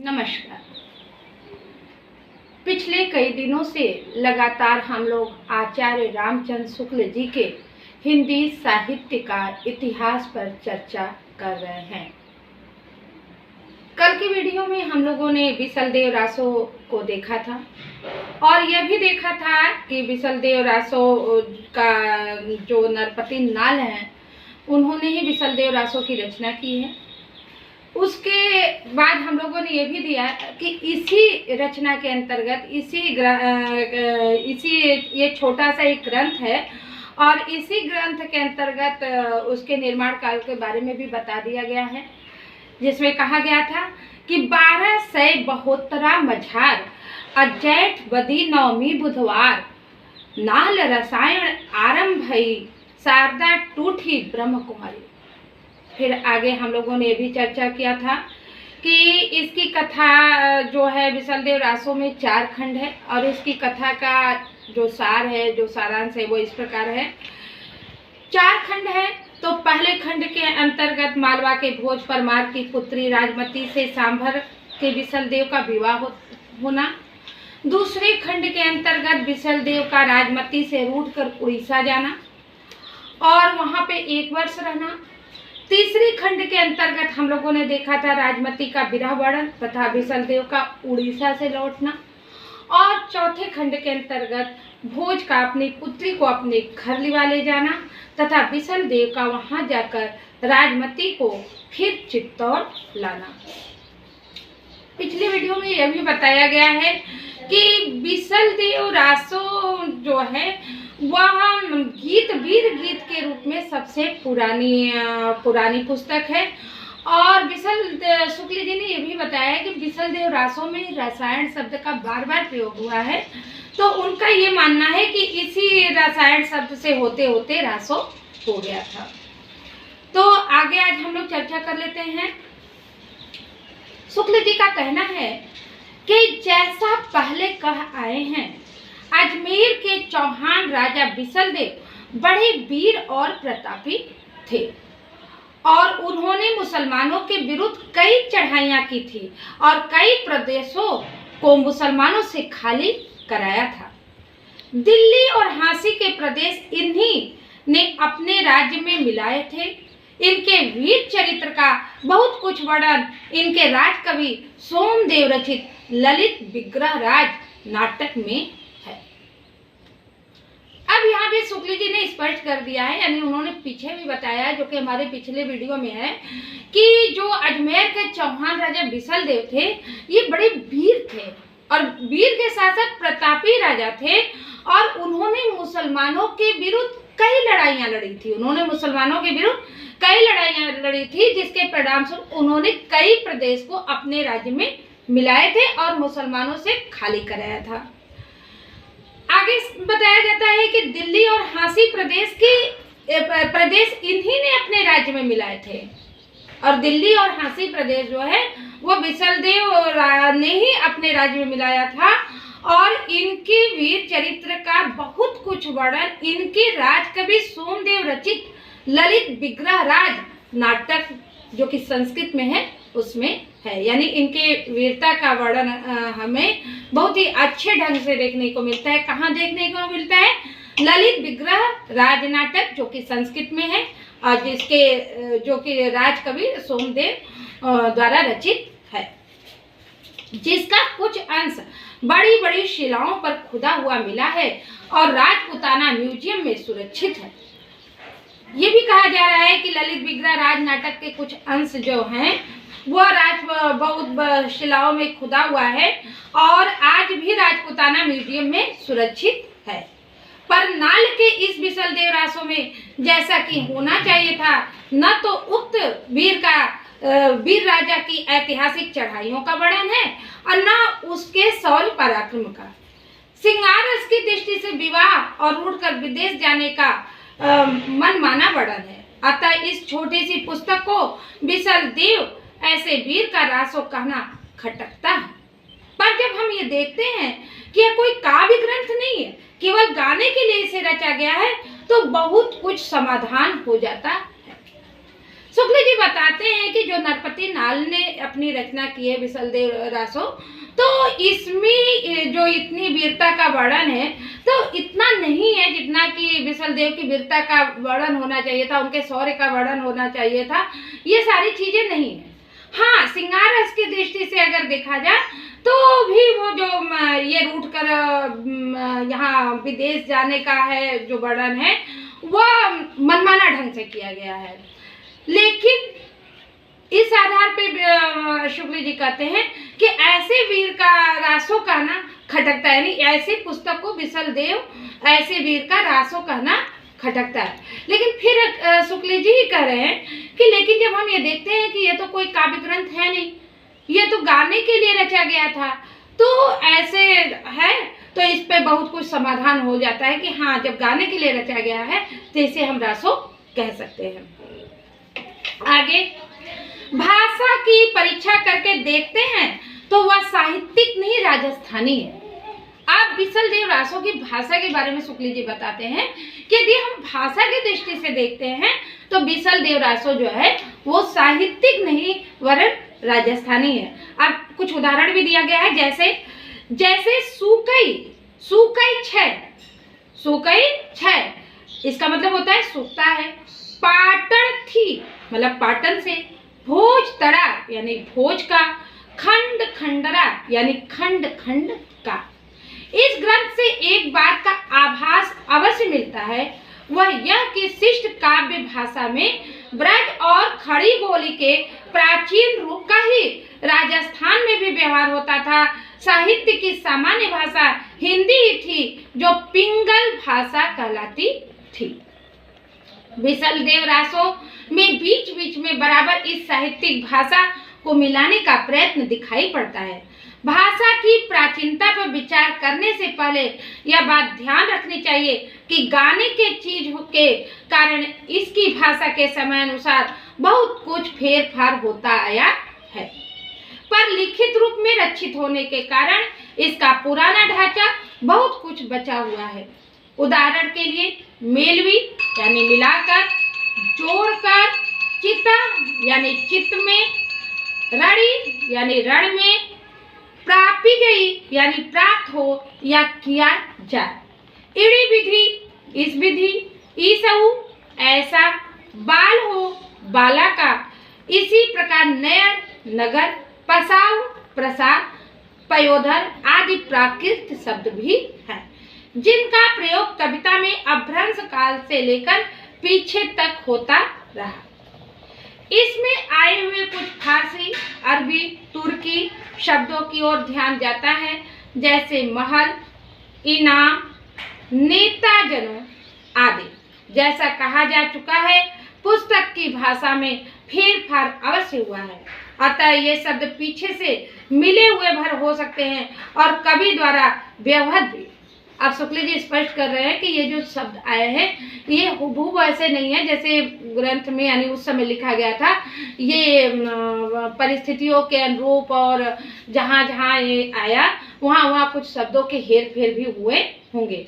नमस्कार। पिछले कई दिनों से लगातार हम लोग आचार्य रामचंद्र शुक्ल जी के हिंदी साहित्य का इतिहास पर चर्चा कर रहे हैं। कल की वीडियो में हम लोगों ने बिसलदेव रासो को देखा था और यह भी देखा था कि बिसलदेव रासो का जो नरपति नाल हैं उन्होंने ही बिसलदेव रासो की रचना की है। उसके बाद हम लोगों ने ये भी दिया कि इसी रचना के अंतर्गत इसी ये छोटा सा एक ग्रंथ है और इसी ग्रंथ के अंतर्गत उसके निर्माण काल के बारे में भी बता दिया गया है, जिसमें कहा गया था कि 1272 मझार अजैठ बदी नवमी बुधवार नाल रसायन आरंभ भई शारदा टूठी ब्रह्म कुमारी। फिर आगे हम लोगों ने ये भी चर्चा किया था कि इसकी कथा जो है बिसलदेव रासो में 4 खंड है और इसकी कथा का जो सार है, जो सारांश है वो इस प्रकार है। 4 खंड है तो पहले खंड के अंतर्गत मालवा के भोज परमार की पुत्री राजमती से सांभर के बिसलदेव का विवाह होना। दूसरे खंड के अंतर्गत बिसलदेव का राजमती से रूठकर उड़ीसा जाना और वहाँ पे 1 वर्ष रहना। तीसरी खंड के अंतर्गत हम लोगों ने देखा था राजमती का विरह वर्णन तथा बिसलदेव का उड़ीसा से लौटना। और चौथे खंड के अंतर्गत भोज का अपनी पुत्री को अपने घर लिवा ले जाना तथा बिसलदेव का वहां जाकर राजमती को फिर चित्तौड़ लाना। पिछली वीडियो में यह भी बताया गया है कि बिसलदेव रासो जो है वह गीत वीर गीत के रूप में सबसे पुरानी पुस्तक है। और बिसल शुक्ल जी ने यह भी बताया कि बिसलदेव रासो में रसायन शब्द का बार बार प्रयोग हुआ है, तो उनका ये मानना है कि इसी रसायन शब्द से होते होते रासो हो गया था। तो आगे आज हम लोग चर्चा कर लेते हैं। शुक्ल जी का कहना है कि जैसा पहले कह आए हैं, अजमेर के चौहान राजा बिसलदेव बड़े वीर और प्रतापी थे और उन्होंने मुसलमानों के विरुद्ध कई चढ़ाइयाँ की थी और कई प्रदेशों को मुसलमानों से खाली कराया था। दिल्ली और झांसी के प्रदेश इन्हीं ने अपने राज्य में मिलाए थे। इनके वीर चरित्र का बहुत कुछ वर्णन इनके राजकवि सोमदेव रचित ललित विग्रह राज नाटक में है। अब यहाँ पे शुक्ल जी ने स्पष्ट कर दिया है, यानी उन्होंने पीछे भी बताया जो कि हमारे पिछले वीडियो में है कि जो अजमेर के चौहान राजा बिसलदेव थे ये बड़े वीर थे और वीर के साथ साथ प्रतापी राजा थे और उन्होंने मुसलमानों के विरुद्ध कई लड़ाइयाँ लड़ी थी जिसके परिणामस्वरूप उन्होंने कई प्रदेश को अपने राज्य में मिलाए थे और मुसलमानों से खाली कराया था। आगे बताया जाता है कि दिल्ली और झांसी प्रदेश इन्हीं ने अपने राज्य में मिलाए थे और दिल्ली और झांसी प्रदेश जो है वो बिसलदेव ने ही अपने राज्य में मिलाया था और इनके वीर चरित्र का बहुत कुछ वर्णन इनके राजकवि सोमदेव रचित ललित विग्रह राज नाटक जो कि संस्कृत में है उसमें है। यानी इनके वीरता का वर्णन हमें बहुत ही अच्छे ढंग से देखने को मिलता है। कहाँ देखने को मिलता है? ललित विग्रह राज नाटक जो कि संस्कृत में है और जो कि राजकवि सोमदेव द्वारा रचित है, जिसका कुछ अंश बड़ी बड़ी शिलाओं पर खुदा हुआ मिला है और राजपुताना म्यूजियम में सुरक्षित है। ये भी कहा जा रहा है कि ललित विग्रह राज नाटक के कुछ अंश जो हैं वह बहुत शिलाओं में खुदा हुआ है और आज भी राजपुताना म्यूजियम में सुरक्षित है। पर नाल के इस बिसलदेव रासो में जैसा कि होना चाहिए था, न तो उक्त वीर राजा की ऐतिहासिक चढ़ाइयों का वर्णन है और न उसके शौर्य पराक्रम का। श्रृंगार रस की दृष्टि से विवाह और उड़कर विदेश जाने का मन माना वर्णन है। अतः इस छोटी सी पुस्तक को बिसलदेव ऐसे वीर का रासो कहना खटकता है। पर जब हम ये देखते हैं कि यह कोई काव्य ग्रंथ नहीं है, केवल गाने के लिए इसे रचा गया है, तो बहुत कुछ समाधान हो जाता है। शुक्ल जी बताते हैं कि जो नरपति नाल ने अपनी रचना की है विसलदेव रासो, तो इसमें जो इतनी वीरता का वर्णन है तो इतना नहीं है जितना कि विसलदेव की वीरता का वर्णन होना चाहिए था, उनके शौर्य का वर्णन होना चाहिए था। ये सारी चीजें नहीं है। हाँ, श्रृंगार रस की दृष्टि से अगर देखा जाए तो भी वो जो ये रूठ कर यहाँ विदेश जाने का है जो वर्णन है वह मनमाना ढंग से किया गया है। लेकिन इस आधार पे शुक्ल जी कहते हैं कि ऐसे वीर का रासो कहना खटकता है, यानी ऐसी पुस्तक को विसलदेव ऐसे वीर का रासो कहना खटकता है। लेकिन फिर शुक्ल जी ही कह रहे हैं कि लेकिन जब हम ये देखते हैं कि ये तो कोई काव्य ग्रंथ है नहीं, ये तो गाने के लिए रचा गया था, तो ऐसे है तो इस पे बहुत कुछ समाधान हो जाता है कि हाँ, जब गाने के लिए रचा गया है तो इसे हम रासो कह सकते हैं। आगे, भाषा की परीक्षा करके देखते हैं तो वह साहित्यिक नहीं राजस्थानी है। आप विसलदेव रासो की भाषा के बारे में शुक्ल जी बताते हैं कि यदि हम भाषा की दृष्टि से देखते हैं तो विसलदेव रासो जो है वो साहित्यिक नहीं वरन राजस्थानी है। अब कुछ उदाहरण भी दिया गया है, जैसे सूकई छह, इसका मतलब होता है सूखता है। पाटन थी मतलब पाटन से। भोज तड़ा यानी भोज का। खंड खंडरा यानी खंड खंड का। इस ग्रंथ से एक बात का आभास अवश्य मिलता है, वह यह कि शिष्ट काव्य भाषा में ब्रज और खड़ी बोली के प्राचीन रूप का ही राजस्थान में भी व्यवहार होता था। साहित्य की सामान्य भाषा हिंदी ही थी जो पिंगल भाषा कहलाती थी। विसलदेव रासो में बीच बीच में बराबर इस साहित्यिक भाषा को मिलाने का प्रयत्न दिखाई पड़ता है। भाषा की प्राचीनता पर विचार करने से पहले यह बात ध्यान रखनी चाहिए कि गाने के चीज के कारण इसकी भाषा के समय अनुसार बहुत कुछ फेरफार होता आया है, पर लिखित रूप में रचित होने के कारण इसका पुराना ढांचा बहुत कुछ बचा हुआ है। उदाहरण के लिए मेलवी यानी मिलाकर, जोड़कर, चिता यानी चित्त में, रड़ी यानी रण में, प्रापी गई यानी प्राप्त हो या किया जाए। इड़ी विधि इस विधि, ईसऊ ऐसा, बाल हो बाला का। इसी प्रकार नयर नगर, पसाव प्रसार, पयोधर आदि प्राकृत शब्द भी हैं जिनका प्रयोग कविता में अभ्रंश काल से लेकर पीछे तक होता रहा। इसमें आए हुए कुछ फारसी, अरबी, तुर्की शब्दों की ओर ध्यान जाता है, जैसे महल, इनाम, नेताजनों आदि। जैसा कहा जा चुका है, पुस्तक की भाषा में फेरफार अवश्य हुआ है, अतः ये शब्द पीछे से मिले हुए भर हो सकते हैं और कवि द्वारा व्यवहृत भी। अब शुक्ल जी स्पष्ट कर रहे हैं कि ये जो शब्द आए हैं ये हुबहू ऐसे नहीं है जैसे ग्रंथ में यानी उस समय लिखा गया था। ये परिस्थितियों के अनुरूप और जहाँ जहाँ ये आया वहाँ वहाँ कुछ शब्दों के हेर फेर भी हुए होंगे।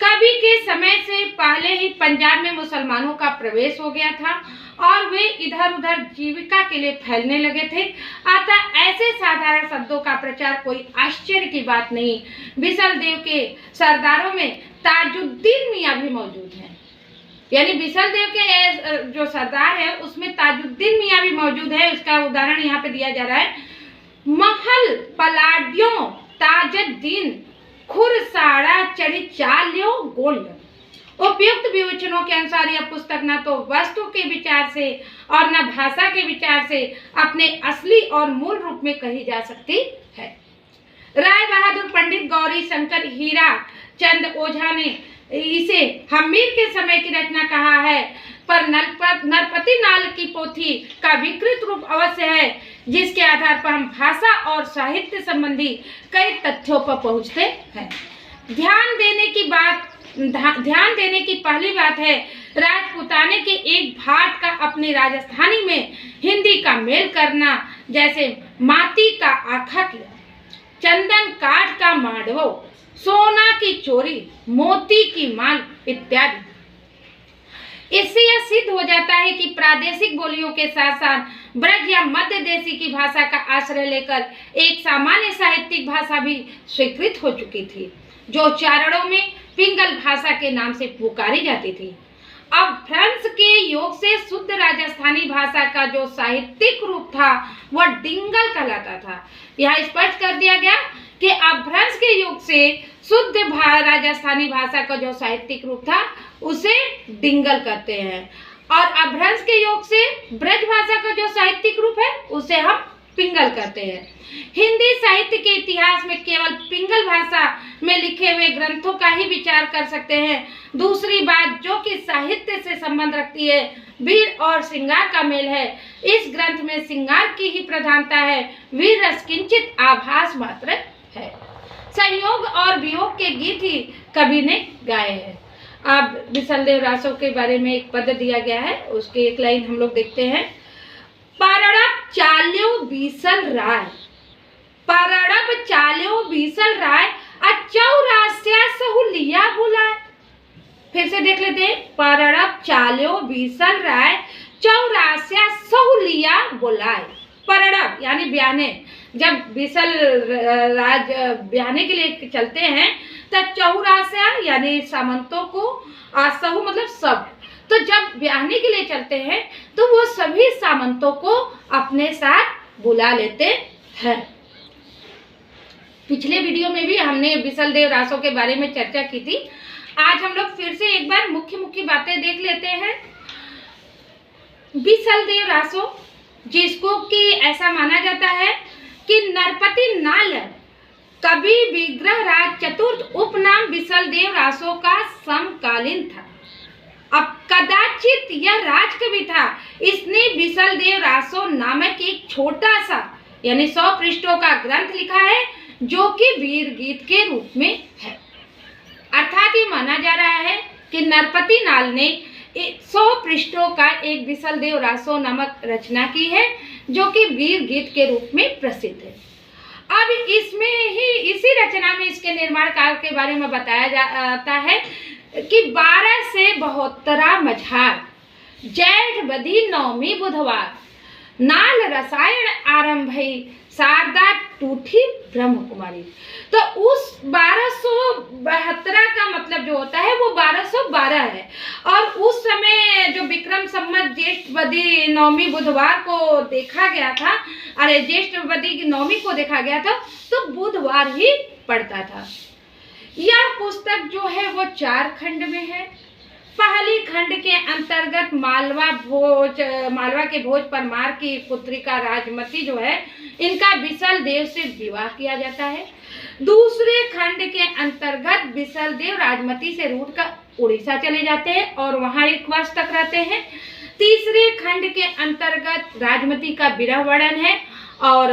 कवि के समय से पहले ही पंजाब में मुसलमानों का प्रवेश हो गया था और वे इधर उधर जीविका के लिए फैलने लगे थे, अतः ऐसे साधारण शब्दों का प्रचार कोई आश्चर्य की बात नहीं। विसलदेव के सरदारों में ताजुद्दीन मियाँ भी मौजूद हैं, यानी विसलदेव के जो सरदार है उसमें ताजुद्दीन मियाँ भी मौजूद है। उसका उदाहरण यहाँ पे दिया जा रहा है, महल पलाड्यों ताजुद्दीन खुरसाड़ा चढ़ी चाल्यो गोल्ड। उपयुक्त विवेचनों के अनुसार यह पुस्तक न तो वस्तु के विचार से और न भाषा के विचार से अपने असली और मूल रूप में कही जा सकती है। राय बहादुर पंडित गौरी शंकर हीरा चंद ओझा ने इसे हमीर के समय की रचना कहा है, पर नरपति नाल की पोथी का विकृत रूप अवश्य है, जिसके आधार पर हम भाषा और साहित्य संबंधी कई तथ्यों पर पहुंचते हैं। ध्यान देने की पहली बात है, राजपूताने के एक भाट का अपने राजस्थानी में हिंदी का मेल करना, जैसे माती का आखा किया, चंदन काठ का मांडवो, सोना की चोरी, मोती की माल इत्यादि। इससे यह सिद्ध हो जाता है कि प्रादेशिक बोलियों के साथ साथ ब्रज या मध्य देशी की भाषा का आश्रय लेकर एक सामान्य साहित्यिक भाषा भी स्वीकृत हो चुकी थी, जो उच्चारणों में पिंगल भाषा के नाम से पुकारी जाती थी। अब फ्रांस के योग से शुद्ध राजस्थानी भाषा का जो साहित्यिक रूप था वह डिंगल कहलाता था। यह स्पष्ट कर दिया गया कि अभ्रंश के युग से शुद्ध राजस्थानी भाषा का जो साहित्यिक रूप था उसे डिंगल कहते हैं, और अभ्रंश के युग से ब्रज भाषा का जो साहित्यिक रूप है उसे हम पिंगल कहते हैं। हिंदी साहित्य के इतिहास में केवल पिंगल भाषा में लिखे हुए ग्रंथों का ही विचार कर सकते हैं। दूसरी बात जो कि साहित्य से संबंध रखती है, वीर और श्रृंगार का मेल है। इस ग्रंथ में श्रृंगार की ही प्रधानता है, वीर रस किंचित आभास मात्र है। संयोग और वियोग के गीत ही कवि ने गाए हैं। अब बिसलदेव रासो के बारे में एक पद दिया गया है, उसकी एक लाइन हम लोग देखते हैं। परड़प चाल्यो बीसल राय, परड़प चाल्यो बीसल राय, चौरास्या सहुलिया बुलाए। फिर से देख लेते हैं। परड़प चाल्यो बीसल राय, चौरास्या सहुलिया बुलाए। परड़प यानी ब्याहने, जब बीसल राज ब्याहने के लिए चलते हैं तब चौरास्या यानी सामंतों को, आसहु मतलब सब, तो जब ब्याहने के लिए चलते हैं तो वो सभी सामंतों को अपने साथ बुला लेते हैं। पिछले वीडियो में भी हमने बिसलदेव रासो के बारे में चर्चा की थी। आज हम लोग फिर से एक बार मुख्य मुख्य बातें देख लेते हैं। बिसलदेव रासो, जिसको कि ऐसा माना जाता है कि नरपति नाल कवि विग्रह राज चतुर्थ उपनाम बिसलदेव रासो का समकालीन था। अब कदाचित यह राजकवि था। इसने बिसलदेव रासो नामक एक छोटा सा यानी 100 पृष्ठों का ग्रंथ लिखा है, जो कि वीर गीत के रूप में है। अर्थात ये माना जा रहा है कि नरपति नाल ने 100 पृष्ठों का एक बिसलदेव रासो नामक रचना की है, जो कि वीर गीत के रूप में प्रसिद्ध है। अब इसमें ही इसी रचना में इसके निर्माण काल के बारे में बताया जाता है कि 12 से 72 मझार, जैठ बधी नौमी बुधवार, नाल रसायन आरंभ भई, शारदा टूठी ब्रह्म कुमारी। तो उस 1272 का मतलब जो होता है वो 1212 है, और उस समय जो विक्रम संवत ज्येष्ठ बदी नौमी बुधवार को देखा गया था, अरे ज्येष्ठ बदी की नौमी को देखा गया था, तो बुधवार ही पड़ता था। यह पुस्तक जो है वो 4 खंड में है। पहली खंड के अंतर्गत मालवा के भोज परमार की पुत्रिका राजमती जो है, इनका बिसलदेव से विवाह किया जाता है। दूसरे खंड के अंतर्गत बिसलदेव राजमती से रूठ कर उड़ीसा चले जाते हैं और वहां 1 वर्ष तक रहते हैं। तीसरे खंड के अंतर्गत राजमती का विरह वर्णन है और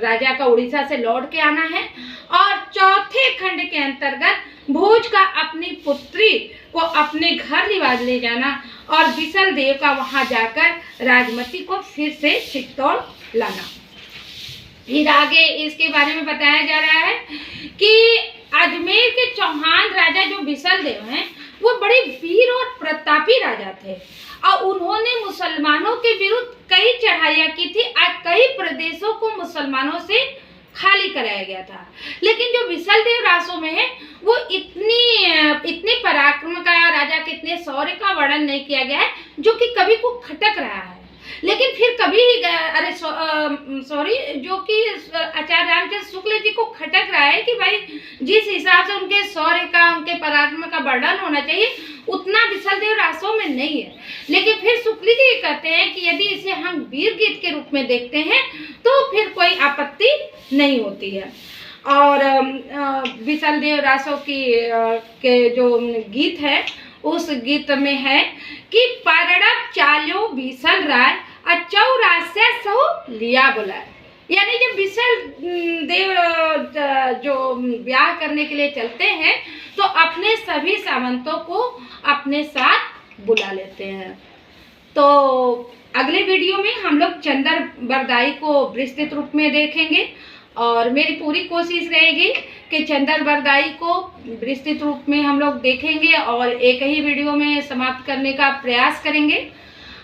राजा का उड़ीसा से लौट के आना है। और चौथे खंड के अंतर्गत भोज का अपनी पुत्री को अपने घर रिवाज ले जाना और बिसलदेव का वहां जाकर राजमती को फिर से चित्तौड़ लाना। फिर आगे इसके बारे में बताया जा रहा है कि अजमेर के चौहान राजा जो बिसलदेव हैं वो बड़े वीर और प्रतापी राजा थे, और उन्होंने मुसलमानों के विरुद्ध कई चढ़ाइयाँ की थी और कई प्रदेशों को मुसलमानों से खाली कराया गया था। लेकिन जो बिसलदेव रासो में है वो इतने पराक्रम का, राजा के इतने शौर्य का वर्णन नहीं किया गया है, जो कि कवि को खटक रहा है। लेकिन फिर कभी जो कि आचार्य रामचंद्र शुक्ल जी को खटक रहा है कि भाई जिस हिसाब से उनके शौर्य का, उनके पराक्रम का वर्णन होना चाहिए, उतना बिसलदेव रासो में नहीं है। लेकिन फिर शुक्ल जी कहते हैं कि यदि इसे हम वीर गीत के रूप में देखते हैं तो फिर कोई आपत्ति नहीं होती है। और बिसलदेव रासो के जो गीत है उस गीत में है कि परड़प चाल्यो बिसल राय, चौरास्या सहो लिया बुलाए। यानी जब बिसलदेव जो ब्याह करने के लिए चलते हैं तो अपने सभी सामंतों को अपने साथ बुला लेते हैं। तो अगले वीडियो में हम लोग चंदर बरदाई को विस्तृत रूप में देखेंगे और मेरी पूरी कोशिश रहेगी कि चंदर बरदाई को विस्तृत रूप में हम लोग देखेंगे और एक ही वीडियो में समाप्त करने का प्रयास करेंगे।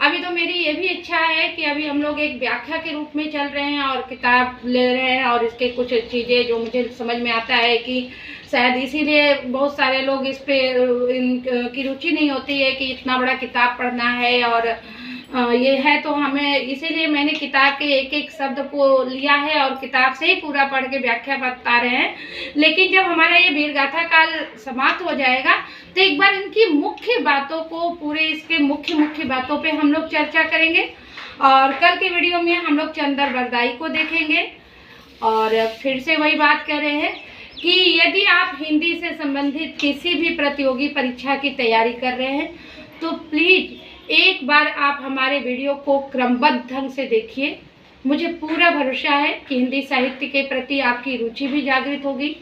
अभी तो मेरी ये भी इच्छा है कि अभी हम लोग एक व्याख्या के रूप में चल रहे हैं और किताब ले रहे हैं, और इसके कुछ चीज़ें जो मुझे समझ में आता है कि शायद इसीलिए बहुत सारे लोग इस पे की रुचि नहीं होती है कि इतना बड़ा किताब पढ़ना है, और ये है तो हमें इसीलिए मैंने किताब के एक एक शब्द को लिया है और किताब से ही पूरा पढ़ के व्याख्या बता रहे हैं। लेकिन जब हमारा ये वीरगाथा काल समाप्त हो जाएगा तो एक बार इनकी मुख्य बातों को, पूरे इसके मुख्य बातों पे हम लोग चर्चा करेंगे। और कल के वीडियो में हम लोग चंदर बरदाई को देखेंगे। और फिर से वही बात कर रहे हैं कि यदि आप हिंदी से संबंधित किसी भी प्रतियोगी परीक्षा की तैयारी कर रहे हैं तो प्लीज़ एक बार आप हमारे वीडियो को क्रमबद्ध ढंग से देखिए। मुझे पूरा भरोसा है कि हिंदी साहित्य के प्रति आपकी रुचि भी जागृत होगी,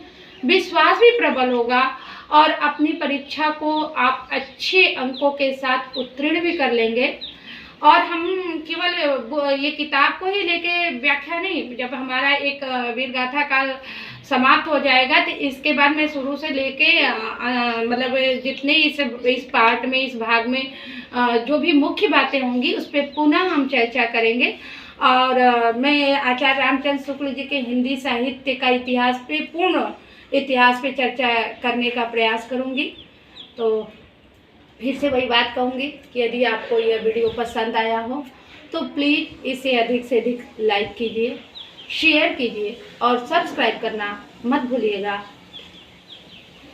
विश्वास भी प्रबल होगा, और अपनी परीक्षा को आप अच्छे अंकों के साथ उत्तीर्ण भी कर लेंगे। और हम केवल ये किताब को ही लेके व्याख्या नहीं, जब हमारा एक वीरगाथा काल समाप्त हो जाएगा तो इसके बाद मैं शुरू से लेके मतलब जितने इस पार्ट में, इस भाग में जो भी मुख्य बातें होंगी उस पर पुनः हम चर्चा करेंगे। और मैं आचार्य रामचंद्र शुक्ल जी के हिंदी साहित्य का इतिहास पे, पूर्ण इतिहास पे चर्चा करने का प्रयास करूंगी। तो फिर से वही बात कहूँगी कि यदि आपको यह वीडियो पसंद आया हो तो प्लीज़ इसे अधिक से अधिक लाइक कीजिए, शेयर कीजिए और सब्सक्राइब करना मत भूलिएगा।